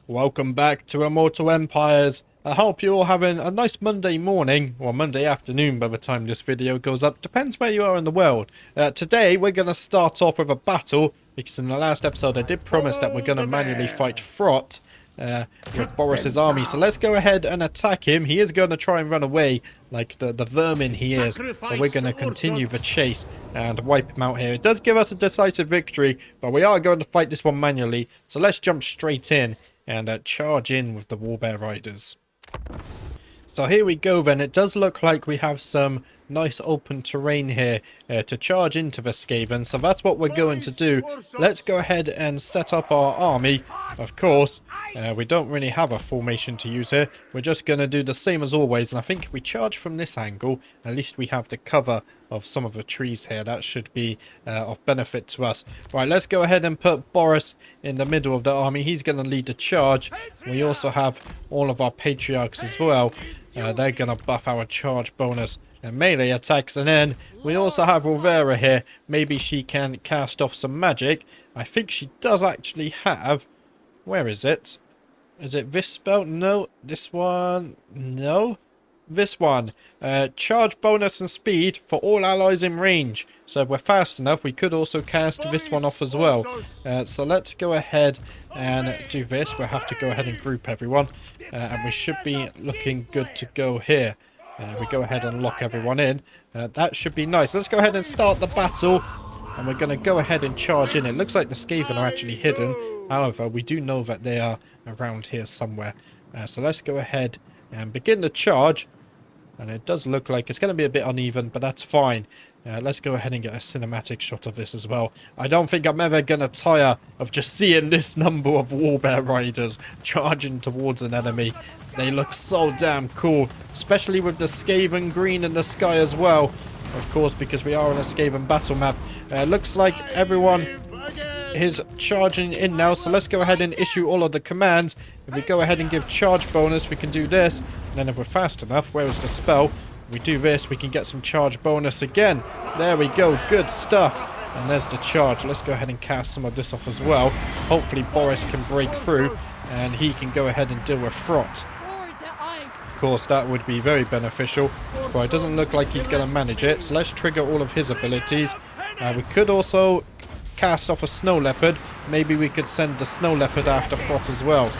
Welcome back to Immortal Empires. I hope you're all having a nice Monday morning, or Monday afternoon by the time this video goes up. Depends where you are in the world. Today we're going to start off with a battle, because in the last episode I did promise that we're going to manually fight Frot with Boris's army. So let's go ahead and attack him. He is going to try and run away like the vermin he is, but we're going to continue the chase and wipe him out here. It does give us a decisive victory, but we are going to fight this one manually. So let's jump straight in and charge in with the Warbear Riders. So here we go then. It does look like we have some nice open terrain here to charge into the Skaven. So that's what we're going to do. Let's go ahead and set up our army. Of course, we don't really have a formation to use here. We're just going to do the same as always. And I think if we charge from this angle, at least we have the cover of some of the trees here. That should be of benefit to us. Right, let's go ahead and put Boris in the middle of the army. He's going to lead the charge. We also have all of our patriarchs as well. They're going to buff our charge bonus and melee attacks. And then we also have Rovera here. Maybe she can cast off some magic. I think she does actually have... Where is it? Is it this spell? No. This one? No. This one. Charge bonus and speed for all allies in range. So if we're fast enough, we could also cast this one off as well. So let's go ahead and do this. We'll have to go ahead and group everyone. And we should be looking good to go here. We go ahead and lock everyone in. That should be nice. Let's go ahead and start the battle. And we're going to go ahead and charge in. It looks like the Skaven are actually hidden. However, we do know that they are around here somewhere. So let's go ahead and begin the charge. And it does look like it's going to be a bit uneven, but that's fine. Let's go ahead and get a cinematic shot of this as well. I don't think I'm ever going to tire of just seeing this number of Warbear Riders charging towards an enemy. They look so damn cool, especially with the Skaven green in the sky as well. Of course, because we are on a Skaven battle map. Looks like everyone is charging in now, so let's go ahead and issue all of the commands. If we go ahead and give charge bonus, we can do this. And then if we're fast enough, where is the spell? We do this, we can get some charge bonus again. There we go, good stuff. And there's the charge. Let's go ahead and cast some of this off as well. Hopefully Boris can break through and he can go ahead and deal with Frot. Of course, that would be very beneficial, but it doesn't look like he's going to manage it. So let's trigger all of his abilities. We could also cast off a Snow Leopard. Maybe we could send the Snow Leopard after Frot as well.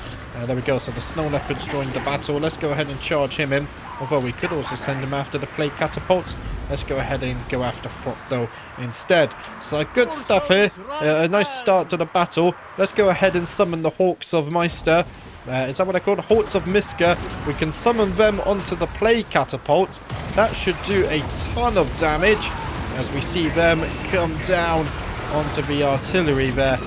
There we go. So the Snow Leopard's joined the battle. Let's go ahead and charge him in. Although we could also send him after the Plague Catapults. Let's go ahead and go after Frot though instead. So good stuff here. A nice start to the battle. Let's go ahead and summon the Hawks of Meister. Is that what they're called? Hawks of Miska. We can summon them onto the Plague Catapults. That should do a ton of damage as we see them come down onto the artillery there.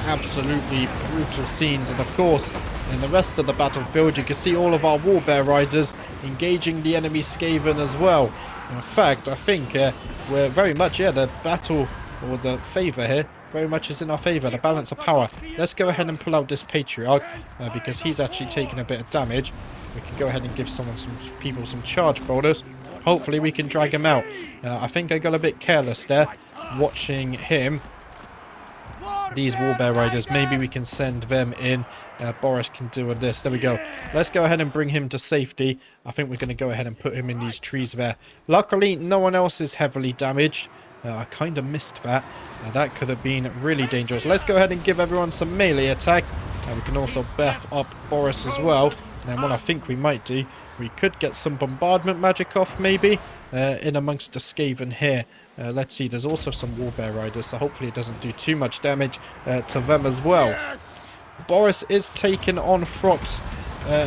Absolutely brutal scenes. And of course, in the rest of the battlefield, you can see all of our Warbear Riders engaging the enemy Skaven as well. In fact, I think we're very much, the battle, or the favour here, very much is in our favour, the balance of power. Let's go ahead and pull out this Patriarch, because he's actually taking a bit of damage. We can go ahead and give some people some charge bonus. Hopefully we can drag him out. I think I got a bit careless there, watching him. These Warbear Riders, maybe we can send them in. Boris can deal with this. There we go. Let's go ahead and bring him to safety. I think we're going to go ahead and put him in these trees there. Luckily, no one else is heavily damaged. I kind of missed that. That could have been really dangerous. Let's go ahead and give everyone some melee attack. We can also buff up Boris as well. And what I think we might do, we could get some bombardment magic off maybe in amongst the Skaven here. Let's see, there's also some Warbear Riders, so hopefully it doesn't do too much damage to them as well. Boris is taking on Frot,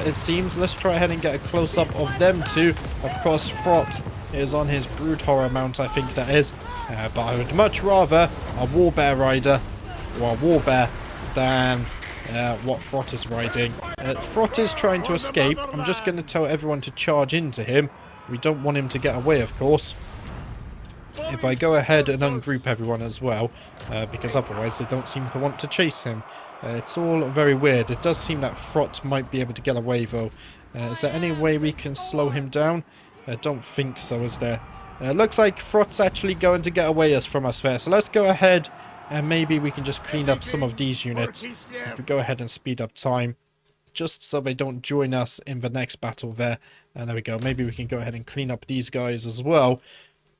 it seems. Let's try ahead and get a close-up of them two. Of course, Frot is on his Brood Horror mount, I think that is. But I would much rather a Warbear Rider, or a Warbear, than what Frot is riding. Frot is trying to escape. I'm just going to tell everyone to charge into him. We don't want him to get away, of course. If I go ahead and ungroup everyone as well, because otherwise they don't seem to want to chase him. It's all very weird. It does seem that Frot might be able to get away though. Is there any way we can slow him down? I don't think so, is there? Looks like Frot's actually going to get away from us there. So let's go ahead and maybe we can just clean up some of these units. If we go ahead and speed up time. just so they don't join us in the next battle there. And there we go. Maybe we can go ahead and clean up these guys as well,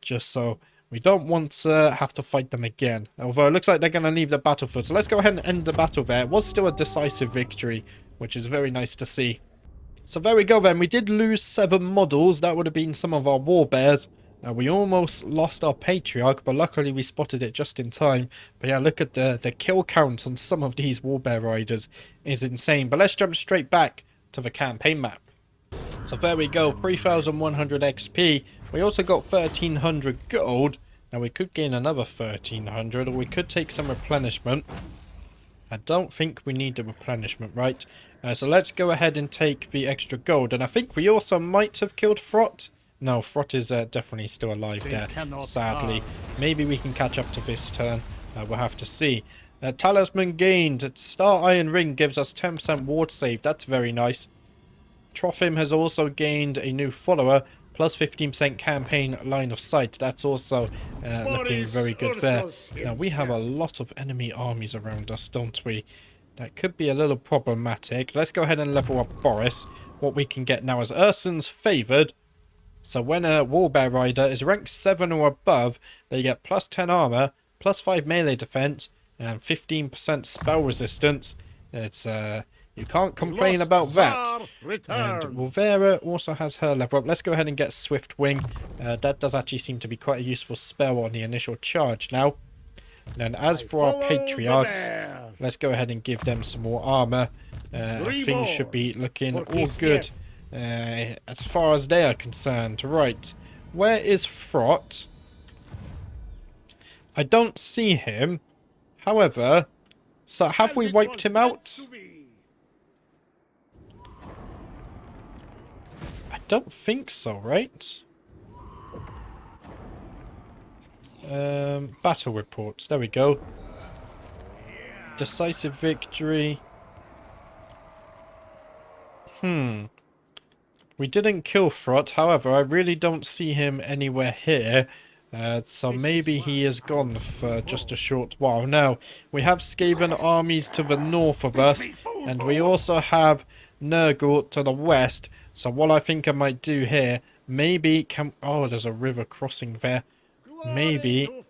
just so we don't want to have to fight them again. Although it looks like they're going to leave the battlefield. So let's go ahead and end the battle there. It was still a decisive victory, which is very nice to see. So there we go then. We did lose 7 models. That would have been some of our war bears. We almost lost our Patriarch, but luckily we spotted it just in time. But yeah, look at the kill count on some of these war bear riders is insane. But let's jump straight back to the campaign map. So there we go, 3,100 XP. We also got 1,300 gold. Now we could gain another 1,300, or we could take some replenishment. I don't think we need the replenishment, right? So let's go ahead and take the extra gold. And I think we also might have killed Frot. No, Frot is definitely still alive there, sadly. Maybe we can catch up to this turn. We'll have to see. Talisman gained. Star Iron Ring gives us 10% ward save. That's very nice. Trophim has also gained a new follower, plus 15% campaign line of sight. That's also looking very good there. Now, we have a lot of enemy armies around us, don't we? That could be a little problematic. Let's go ahead and level up Boris. What we can get now is Ursun's Favoured. So when a Warbear Rider is ranked 7 or above, they get plus 10 armor, plus 5 melee defense, and 15% spell resistance. It's you can't complain about that. And Wolvera also has her level up. Let's go ahead and get Swift Wing. That does actually seem to be quite a useful spell on the initial charge now. And then as for our Patriarchs, let's go ahead and give them some more armor. Things should be looking all good as far as they are concerned. Right, where is Frot? I don't see him. However, so have we wiped him out? I don't think so, right? Battle reports. There we go. Decisive victory. We didn't kill Frot. However, I really don't see him anywhere here. So maybe he is gone for just a short while. Now, we have Skaven armies to the north of us. And we also have Nurgle to the west. So what I think I might do here, maybe can... Oh, there's a river crossing there. Maybe...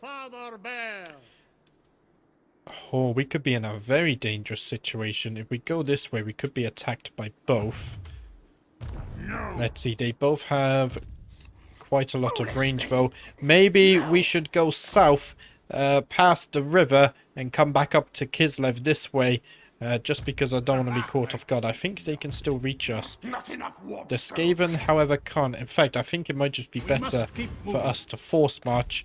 Oh, we could be in a very dangerous situation. If we go this way, we could be attacked by both. Let's see, they both have quite a lot of range though. Maybe we should go south past the river and come back up to Kislev this way. Just because I don't want to be caught off guard. I think they can still reach us. The Skaven, however, can't. In fact, I think it might just be better for us to force march.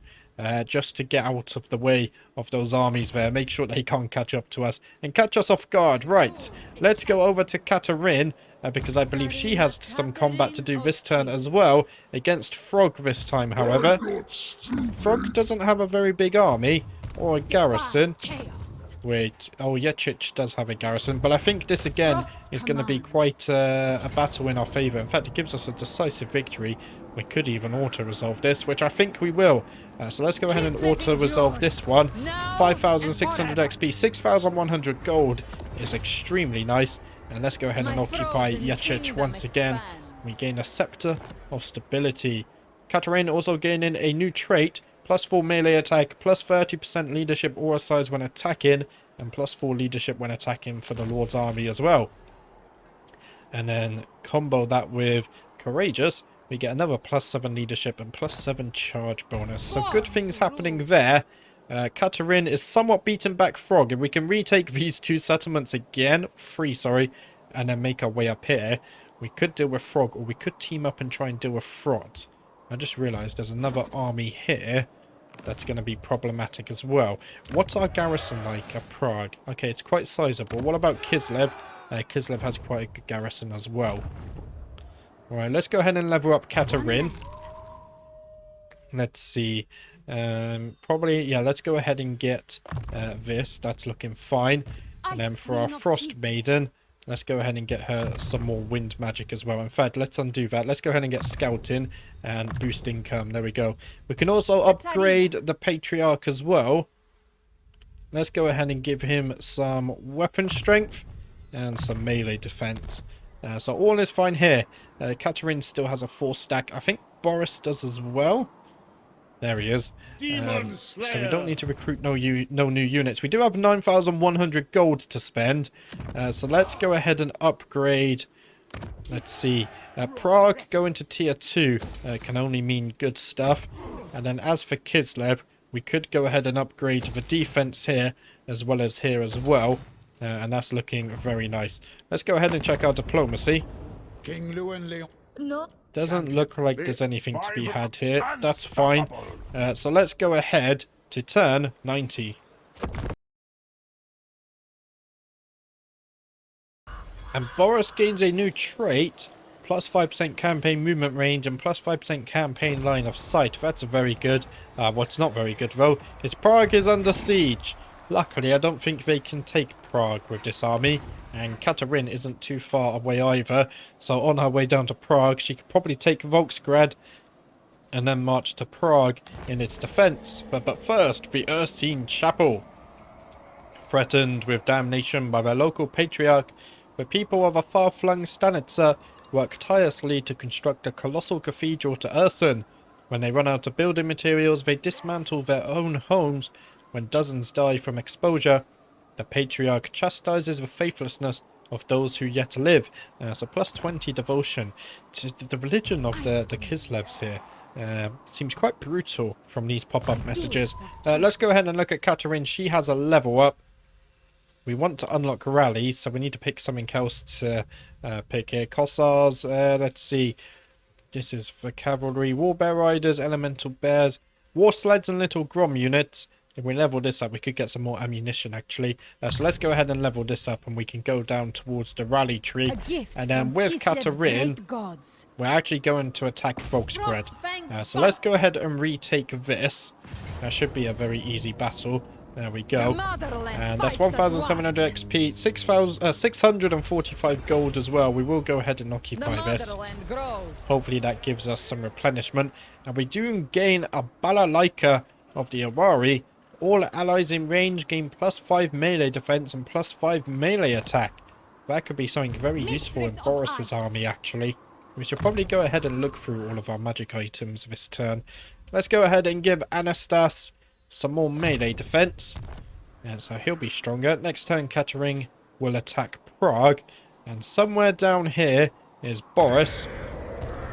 Just to get out of the way of those armies there. Make sure they can't catch up to us. And catch us off guard. Right. Let's go over to Katarine. Because I believe she has some combat to do this turn as well. Against Frog this time, however. Frog doesn't have a very big army. Or a garrison. Wait. Oh, Yechich does have a garrison. But I think this again is going to be quite a battle in our favour. In fact, it gives us a decisive victory. We could even auto-resolve this, which I think we will. So let's go ahead and auto-resolve this one. 5,600 XP, 6,100 gold is extremely nice. And let's go ahead and occupy Yechich once again. We gain a Scepter of Stability. Katarina also gaining a new trait. Plus 4 melee attack, plus 30% leadership aura size when attacking. And plus 4 leadership when attacking for the Lord's army as well. And then combo that with Courageous. We get another plus 7 leadership and plus 7 charge bonus. So good things happening there. Katarine is somewhat beaten back Frog. If we can retake these 2 settlements again, 3, sorry, and then make our way up here, we could deal with Frog, or we could team up and try and deal with Frot. I just realised there's another army here that's going to be problematic as well. What's our garrison like at Prague? Okay, it's quite sizable. What about Kislev? Kislev has quite a good garrison as well. Alright, let's go ahead and level up Katarine. Let's see. Probably, yeah, let's go ahead and get this. That's looking fine. And then for our Frost Maiden, let's go ahead and get her some more wind magic as well. In fact, let's undo that. Let's go ahead and get Scouting and boost income. There we go. We can also upgrade the Patriarch as well. Let's go ahead and give him some weapon strength. and some melee defense. So all is fine here. Katerin still has a 4 stack. I think Boris does as well. There he is. So we don't need to recruit no new units. We do have 9,100 gold to spend. So let's go ahead and upgrade. Let's see. Prague going to tier 2 can only mean good stuff. And then as for Kislev, we could go ahead and upgrade the defense here as well as here as well. And that's looking very nice. Let's go ahead and check our diplomacy. King Llewellyn. No. Doesn't look like there's anything to be had here. That's fine. So let's go ahead to turn 90. And Boris gains a new trait. Plus 5% campaign movement range and plus 5% campaign line of sight. That's very good. What's not very good though is Prague is under siege. Luckily, I don't think they can take Prague with this army. And Katerin isn't too far away either. So on her way down to Prague, she could probably take Volksgrad and then march to Prague in its defense. But first, the Ursine Chapel. Threatened with damnation by their local patriarch, the people of a far-flung Stanitsa work tirelessly to construct a colossal cathedral to Ursun. When they run out of building materials, they dismantle their own homes. When dozens die from exposure, the patriarch chastises the faithlessness of those who yet live. So plus 20 devotion to the religion of the Kislevs here. Seems quite brutal from these pop-up messages. Let's go ahead and look at Katerin. She has a level up. We want to unlock rallies, so we need to pick something else to pick here. Kossars, let's see. This is for cavalry, war bear riders, elemental bears, war sleds and little grom units. If we level this up, we could get some more ammunition actually. So let's go ahead and level this up and we can go down towards the rally tree. And then with Katerin, we're actually going to attack Volksgrad. So let's go ahead and retake this. That should be a very easy battle. There we go. And that's 1,700 XP, 645 gold as well. We will go ahead and occupy this. Hopefully that gives us some replenishment. And we do gain a Balalaika of the Awari. All allies in range gain plus 5 melee defense and plus 5 melee attack. That could be something very useful in Boris's army actually. We should probably go ahead and look through all of our magic items this turn. Let's go ahead and give Anastas some more melee defense. And so he'll be stronger. Next turn Katerin will attack Prague. And somewhere down here is Boris.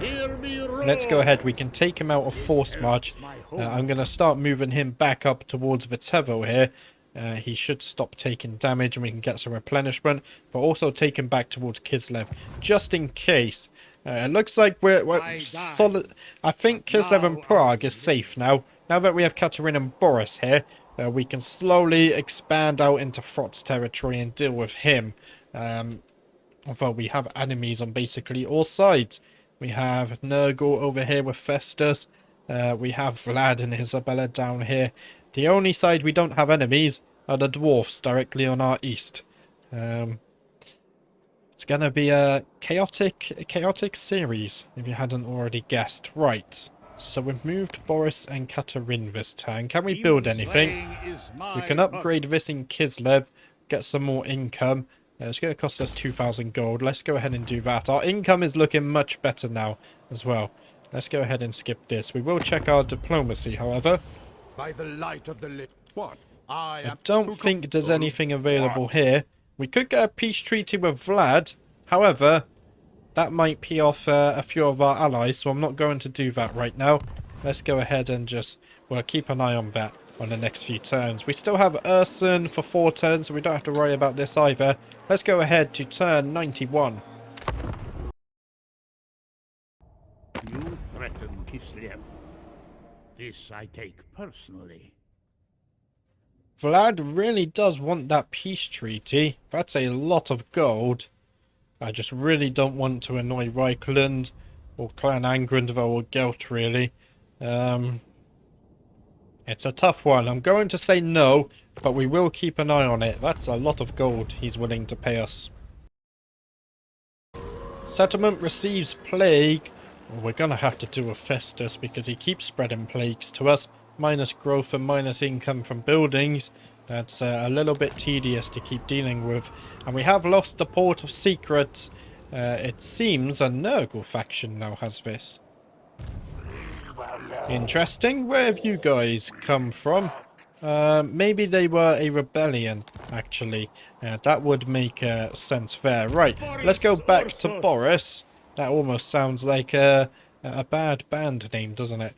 Let's go ahead. We can take him out of force march. I'm going to start moving him back up towards Vitevo here. He should stop taking damage and we can get some replenishment. But also take him back towards Kislev. Just in case. It looks like we're solid. I think Kislev and Prague is safe now. Now that we have Katerin and Boris here, we can slowly expand out into Frot's territory and deal with him. Although we have enemies on basically all sides. We have Nurgle over here with Festus. We have Vlad and Isabella down here. The only side we don't have enemies are the dwarfs directly on our east. It's going to be a chaotic series, if you hadn't already guessed. Right, so we've moved Boris and Katerin this turn. Can we build anything? We can upgrade this in Kislev, get some more income. It's going to cost us 2,000 gold. Let's go ahead and do that. Our income is looking much better now as well. Let's go ahead and skip this. We will check our diplomacy, however. By the light of the what? I don't think there's anything available here. We could get a peace treaty with Vlad. However, that might pee off a few of our allies, so I'm not going to do that right now. Let's go ahead and just, well, keep an eye on that on the next few turns. We still have Ursun for 4 turns, so we don't have to worry about this either. Let's go ahead to turn 91. You threaten Kislev. This I take personally. Vlad really does want that peace treaty. That's a lot of gold. I just really don't want to annoy Reichland or Clan Angrandval or Gelt, really. It's a tough one. I'm going to say no, but we will keep an eye on it. That's a lot of gold he's willing to pay us. Settlement receives plague. Well, we're going to have to do a Festus because he keeps spreading plagues to us. Minus growth and minus income from buildings. That's a little bit tedious to keep dealing with. And we have lost the Port of Secrets. It seems a Nurgle faction now has this. Interesting. Where have you guys come from? Maybe they were a rebellion, actually. That would make sense there. Right, let's go back to Boris. That almost sounds like a bad band name, doesn't it?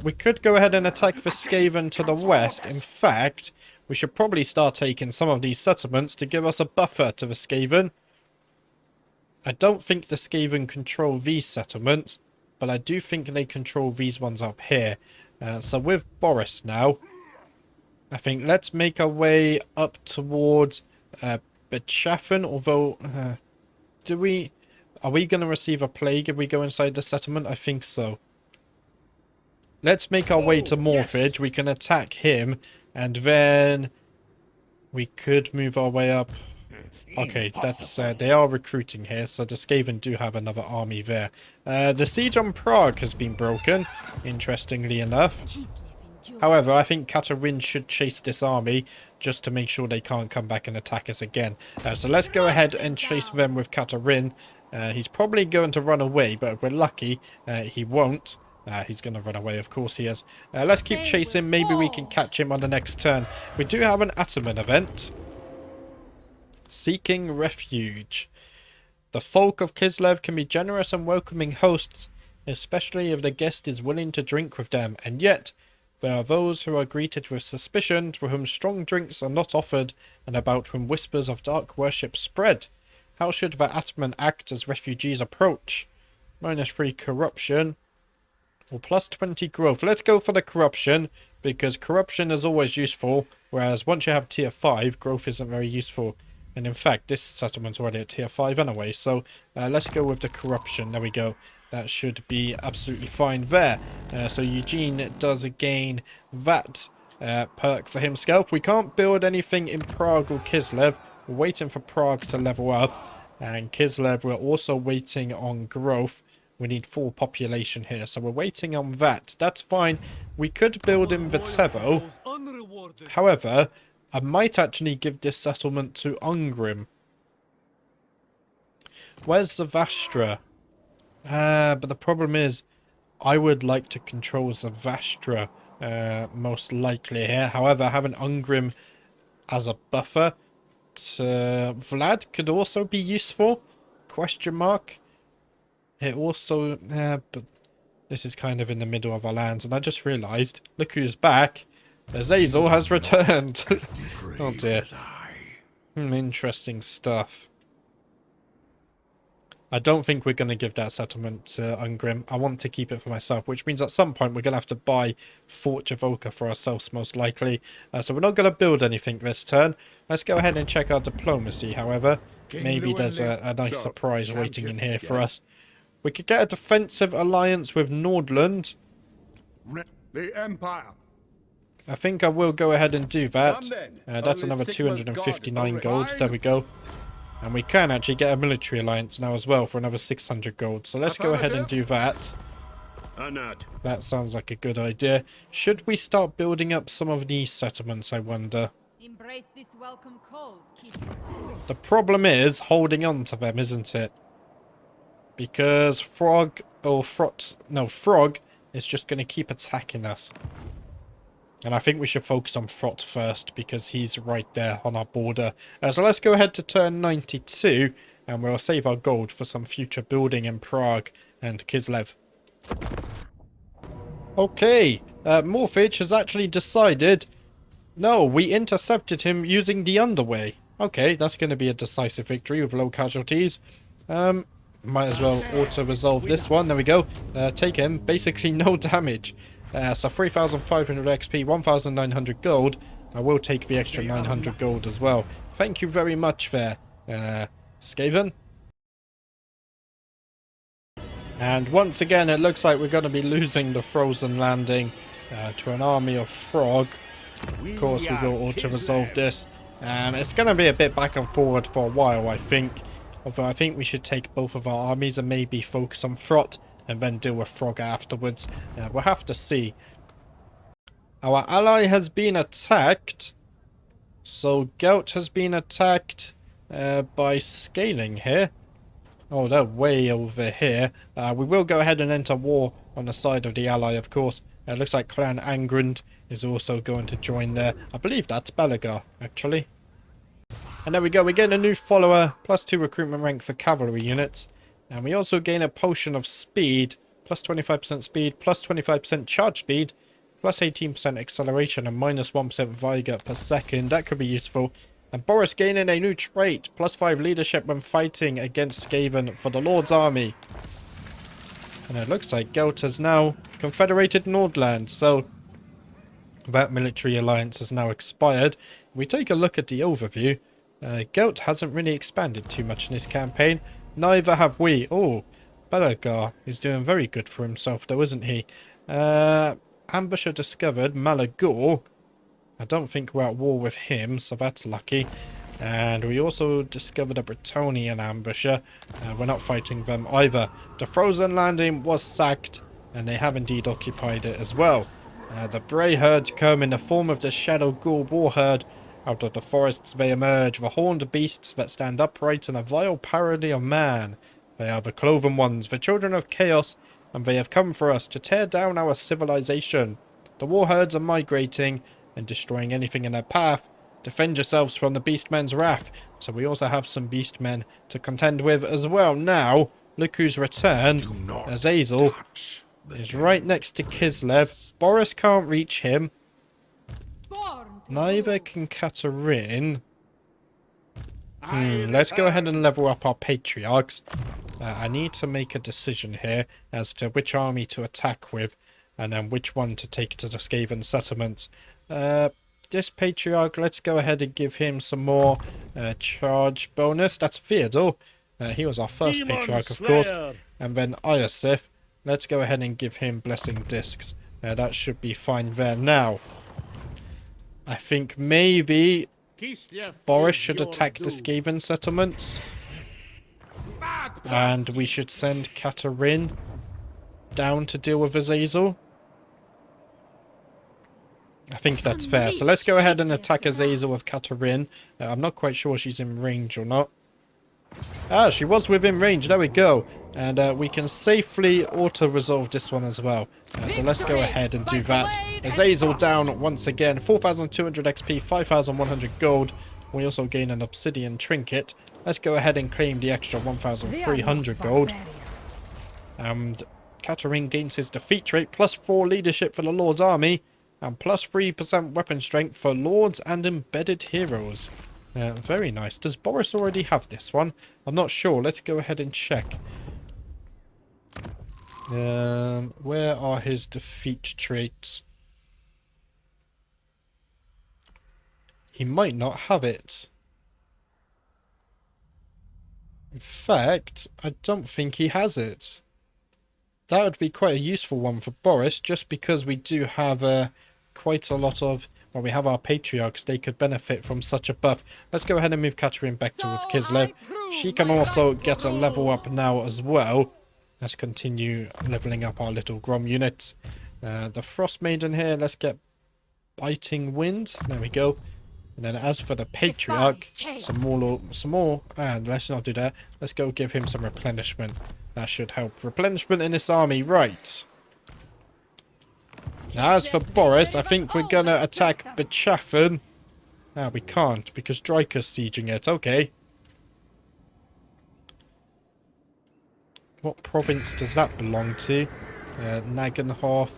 We could go ahead and attack the Skaven to the west. In fact, we should probably start taking some of these settlements to give us a buffer to the Skaven. I don't think the Skaven control these settlements, but I do think they control these ones up here. So with Boris now, I think let's make our way up towards Bechafen, although are we going to receive a plague if we go inside the settlement? I think so. Let's make our way to Morphage. Yes. We can attack him, and then we could move our way up. Okay, that's they are recruiting here, so the Skaven do have another army there. The siege on Prague has been broken, interestingly enough. However, I think Katarin should chase this army just to make sure they can't come back and attack us again. So let's go ahead and chase them with Katarin. He's probably going to run away, but if we're lucky, he won't. He's going to run away, of course he is. Let's keep chasing. Maybe we can catch him on the next turn. We do have an Ataman event. Seeking refuge. The folk of Kislev can be generous and welcoming hosts, especially if the guest is willing to drink with them. And yet, there are those who are greeted with suspicion, to whom strong drinks are not offered, and about whom whispers of dark worship spread. How should the Atman act as refugees approach? -3 corruption, or +20 growth. Let's go for the corruption, because corruption is always useful, whereas once you have tier 5, growth isn't very useful. And in fact, this settlement's already at tier 5 anyway, so let's go with the corruption. There we go. That should be absolutely fine there. So Eugene does gain that perk for himself. We can't build anything in Prague or Kislev. We're waiting for Prague to level up. And Kislev, we're also waiting on growth. We need full population here, so we're waiting on that. That's fine. We could build in Vitevo. However, I might actually give this settlement to Ungrim. Where's Zavastra? But the problem is, I would like to control Zavastra most likely here. However, having Ungrim as a buffer to Vlad could also be useful. Question mark. It also, but this is kind of in the middle of our lands, and I just realised, look who's back. Azazel has returned. Oh dear. Interesting stuff. I don't think we're going to give that settlement to Ungrim. I want to keep it for myself, which means at some point we're going to have to buy Fort Javoka for ourselves, most likely. So we're not going to build anything this turn. Let's go ahead and check our diplomacy, however. Maybe there's a nice surprise waiting in here for us. We could get a defensive alliance with Nordland. The Empire. I think I will go ahead and do that. That's another 259 gold. There we go. And we can actually get a military alliance now as well for another 600 gold. So let's go ahead and do that. That sounds like a good idea. Should we start building up some of these settlements, I wonder? Embrace this welcome call, the problem is holding on to them, isn't it? Because Frog is just going to keep attacking us. And I think we should focus on Frot first, because he's right there on our border. So let's go ahead to turn 92, and we'll save our gold for some future building in Prague and Kislev. Okay, Morphage has actually decided... No, we intercepted him using the underway. Okay, that's going to be a decisive victory with low casualties. Might as well auto-resolve this one. There we go. Take him. Basically no damage. So 3,500 XP, 1,900 gold. I will take the extra 900 gold as well. Thank you very much there, Skaven. And once again, it looks like we're going to be losing the Frozen Landing to an army of Frog. Of course, we will auto-resolve this. And it's going to be a bit back and forward for a while, I think. Although I think we should take both of our armies and maybe focus on Frot and then deal with Frog afterwards. We'll have to see. Our ally has been attacked. So Gout has been attacked by scaling here. Oh, they're way over here. We will go ahead and enter war on the side of the ally, of course. It looks like Clan Angrand is also going to join there. I believe that's Belagar, actually. And there we go. We get a new follower, +2 recruitment rank for cavalry units. And we also gain a potion of speed, +25% speed, +25% charge speed, +18% acceleration, and -1% vigor per second. That could be useful. And Boris gaining a new trait, +5 leadership when fighting against Skaven for the Lord's army. And it looks like Gelt has now confederated Nordland, so that military alliance has now expired. If we take a look at the overview, Gelt hasn't really expanded too much in this campaign. Neither have we. Oh, Belagar is doing very good for himself though, isn't he? Ambusher discovered, Malagor. I don't think we're at war with him, so that's lucky. And we also discovered a Bretonnian ambusher. We're not fighting them either. The Frozen Landing was sacked, and they have indeed occupied it as well. The Bray Herd come in the form of the Shadow Ghoul War Herd. Out of the forests they emerge, the horned beasts that stand upright in a vile parody of man. They are the Cloven Ones, the children of Chaos, and they have come for us to tear down our civilization. The war herds are migrating and destroying anything in their path. Defend yourselves from the Beastmen's wrath. So we also have some Beastmen to contend with as well. Now, look who's returned. Azazel is right next to Kislev. Boris can't reach him. Neither can Katerin. Let's go ahead and level up our patriarchs. I need to make a decision here as to which army to attack with, and then which one to take to the Skaven settlements. This patriarch, let's go ahead and give him some more charge bonus. That's Theodore. He was our first patriarch, of course. And then Iosif. Let's go ahead and give him blessing discs. That should be fine there. Now, I think maybe Boris should attack the Skaven settlements. And we should send Katerin down to deal with Azazel. I think that's fair. So let's go ahead and attack Azazel with Katerin. I'm not quite sure she's in range or not. Ah, she was within range. There we go. And we can safely auto-resolve this one as well. So let's go ahead and do that. Azazel down once again. 4,200 XP, 5,100 gold. We also gain an obsidian trinket. Let's go ahead and claim the extra 1,300 gold. And Katerin gains his defeat trait, +4 leadership for the Lord's army. And +3% weapon strength for lords and embedded heroes. Very nice. Does Boris already have this one? I'm not sure. Let's go ahead and check. Where are his defeat traits? He might not have it. In fact, I don't think he has it. That would be quite a useful one for Boris, just because we do have quite a lot of... Well, we have our patriarchs. They could benefit from such a buff. Let's go ahead and move Katerin back towards Kislev. She can also get a level up now as well. Let's continue leveling up our little Grom units. The Frost Maiden here, let's get Biting Wind. There we go. And then as for the patriarch, some more. And let's not do that. Let's go give him some replenishment. That should help. Replenishment in this army, right. Now, as for Boris, I think we're going to attack Bechafen. Ah, we can't, because Dryker's sieging it. Okay. What province does that belong to? Nagenhof,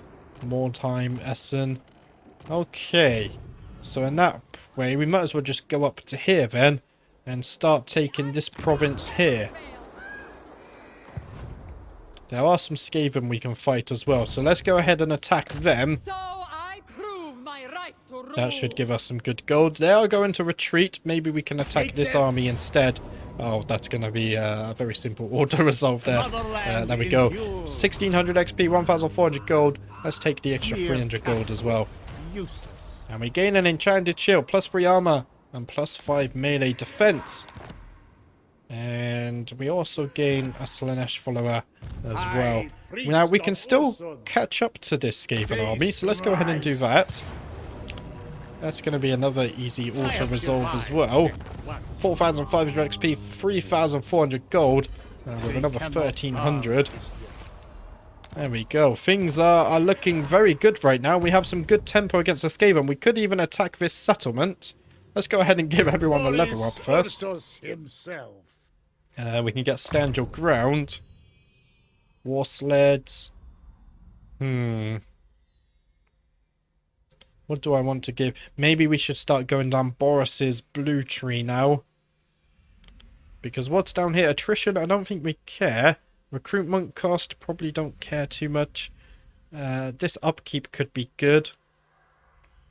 Mordheim, Essen. Okay. So in that way, we might as well just go up to here then, and start taking this province here. There are some Skaven we can fight as well, so let's go ahead and attack them. So I prove my right to rule. That should give us some good gold. They are going to retreat. Maybe we can attack this army instead. Oh, that's going to be a very simple auto-resolve there. There we go. 1,600 XP, 1,400 gold. Let's take the extra 300 gold as well. And we gain an enchanted shield, +3 armor, and +5 melee defense. And we also gain a Slaanesh follower as well. Now, we can still catch up to this Skaven army, so let's go ahead and do that. That's going to be another easy auto-resolve as well. 4,500 XP, 3,400 gold, with another 1,300. There we go. Things are looking very good right now. We have some good tempo against the Skaven. We could even attack this settlement. Let's go ahead and give everyone a level up first. We can get Stand Your Ground. War Sleds. What do I want to give? Maybe we should start going down Boris's blue tree now. Because what's down here? Attrition, I don't think we care. Recruitment cost, probably don't care too much. This upkeep could be good.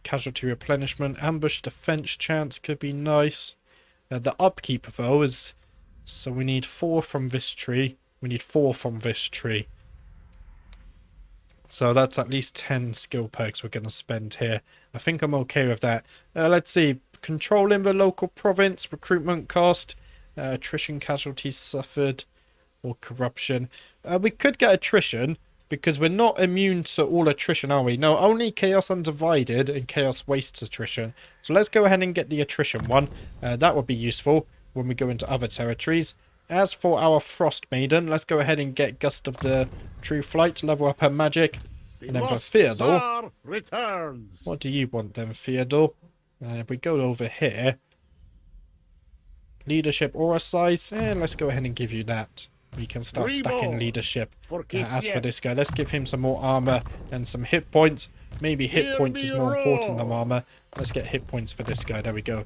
Casualty replenishment, ambush defense chance could be nice. The upkeep though is... So we need 4 from this tree. We need 4 from this tree. So that's at least 10 skill perks we're going to spend here. I think I'm okay with that. Let's see. Controlling the local province, recruitment cost, attrition casualties suffered, or corruption. We could get attrition, because we're not immune to all attrition, are we? No, only Chaos Undivided and Chaos Wastes attrition. So let's go ahead and get the attrition one. That would be useful when we go into other territories. As for our Frost Maiden, let's go ahead and get Gust of the True Flight, level up her magic. And then for Theodore, what do you want then, Theodore? If we go over here, leadership aura size, let's go ahead and give you that. We can start stacking leadership. As for this guy, let's give him some more armor and some hit points. Maybe hit points is more important than armor. Let's get hit points for this guy. There we go.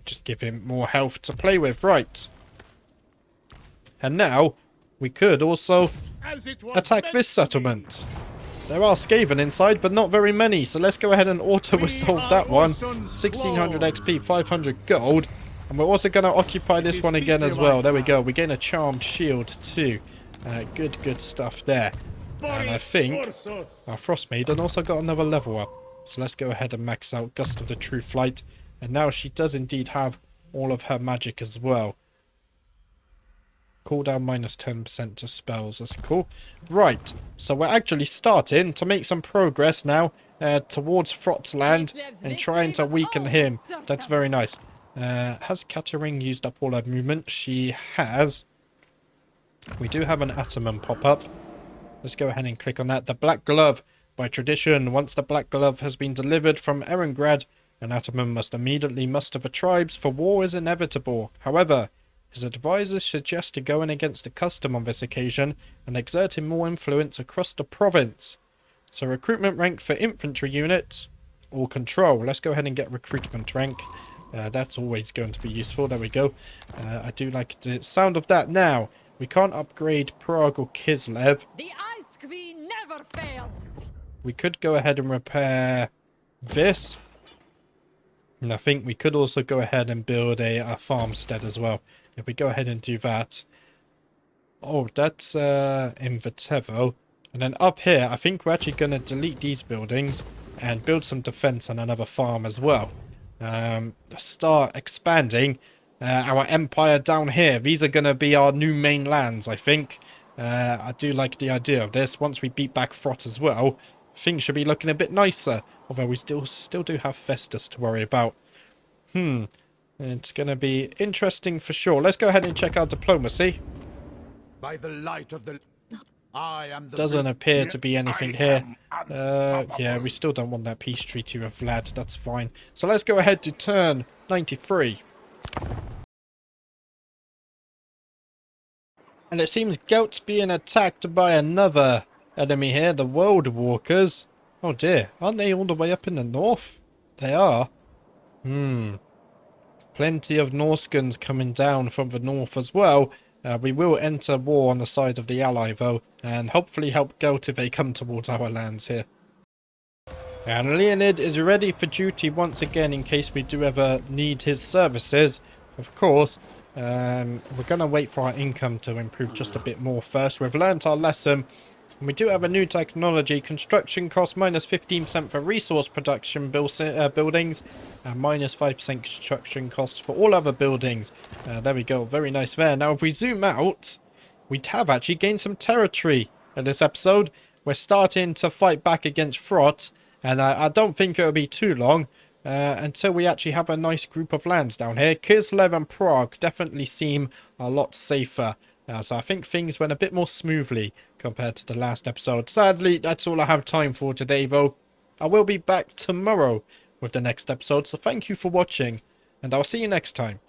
Just give him more health to play with. Right. And now, we could also attack this settlement. There are Skaven inside, but not very many. So let's go ahead and auto-resolve that one. 1,600 XP, 500 gold. And we're also going to occupy this one again as well. There we go. We gain a Charmed Shield too. Good stuff there. And I think our Frost Maiden also got another level up. So let's go ahead and max out Gust of the True Flight. And now she does indeed have all of her magic as well. Cooldown minus 10% to spells. That's cool. Right. So we're actually starting to make some progress now towards Frot's land and trying to weaken him. That's very nice. Has Katerine used up all her movement? She has. We do have an Ataman pop up. Let's go ahead and click on that. The Black Glove. By tradition, once the Black Glove has been delivered from Erengrad, an Ataman must immediately muster the tribes, for war is inevitable. However, his advisors suggest going against the custom on this occasion and exerting more influence across the province. So recruitment rank for infantry units or control. Let's go ahead and get recruitment rank. That's always going to be useful. There we go. I do like the sound of that. Now, we can't upgrade Prague or Kislev. The Ice Queen never fails. We could go ahead and repair this. And I think we could also go ahead and build a farmstead as well. If we go ahead and do that. Oh, that's in Vitevo. And then up here, I think we're actually going to delete these buildings and build some defense on another farm as well. Start expanding our empire down here. These are going to be our new main lands, I think. I do like the idea of this. Once we beat back Frot as well, things should be looking a bit nicer. Although we still do have Festus to worry about. It's going to be interesting for sure. Let's go ahead and check out diplomacy. By the light of the... I am the... Doesn't appear to be anything here. Yeah, we still don't want that peace treaty with Vlad. That's fine. So let's go ahead to turn 93. And it seems Gelt's being attacked by another enemy here, the World Walkers. Oh dear, aren't they all the way up in the north? They are. Plenty of Norskans coming down from the north as well. We will enter war on the side of the ally though, and hopefully help Gelt if they come towards our lands here. And Leonid is ready for duty once again in case we do ever need his services. Of course, we're going to wait for our income to improve just a bit more first. We've learnt our lesson. And we do have a new technology. Construction cost minus 15% for resource production buildings. And minus 5% construction cost for all other buildings. There we go. Very nice there. Now if we zoom out, we have actually gained some territory in this episode. We're starting to fight back against Frot. And I don't think it'll be too long until we actually have a nice group of lands down here. Kislev and Prague definitely seem a lot safer. So I think things went a bit more smoothly compared to the last episode. Sadly, that's all I have time for today, though. I will be back tomorrow with the next episode, so thank you for watching, and I'll see you next time.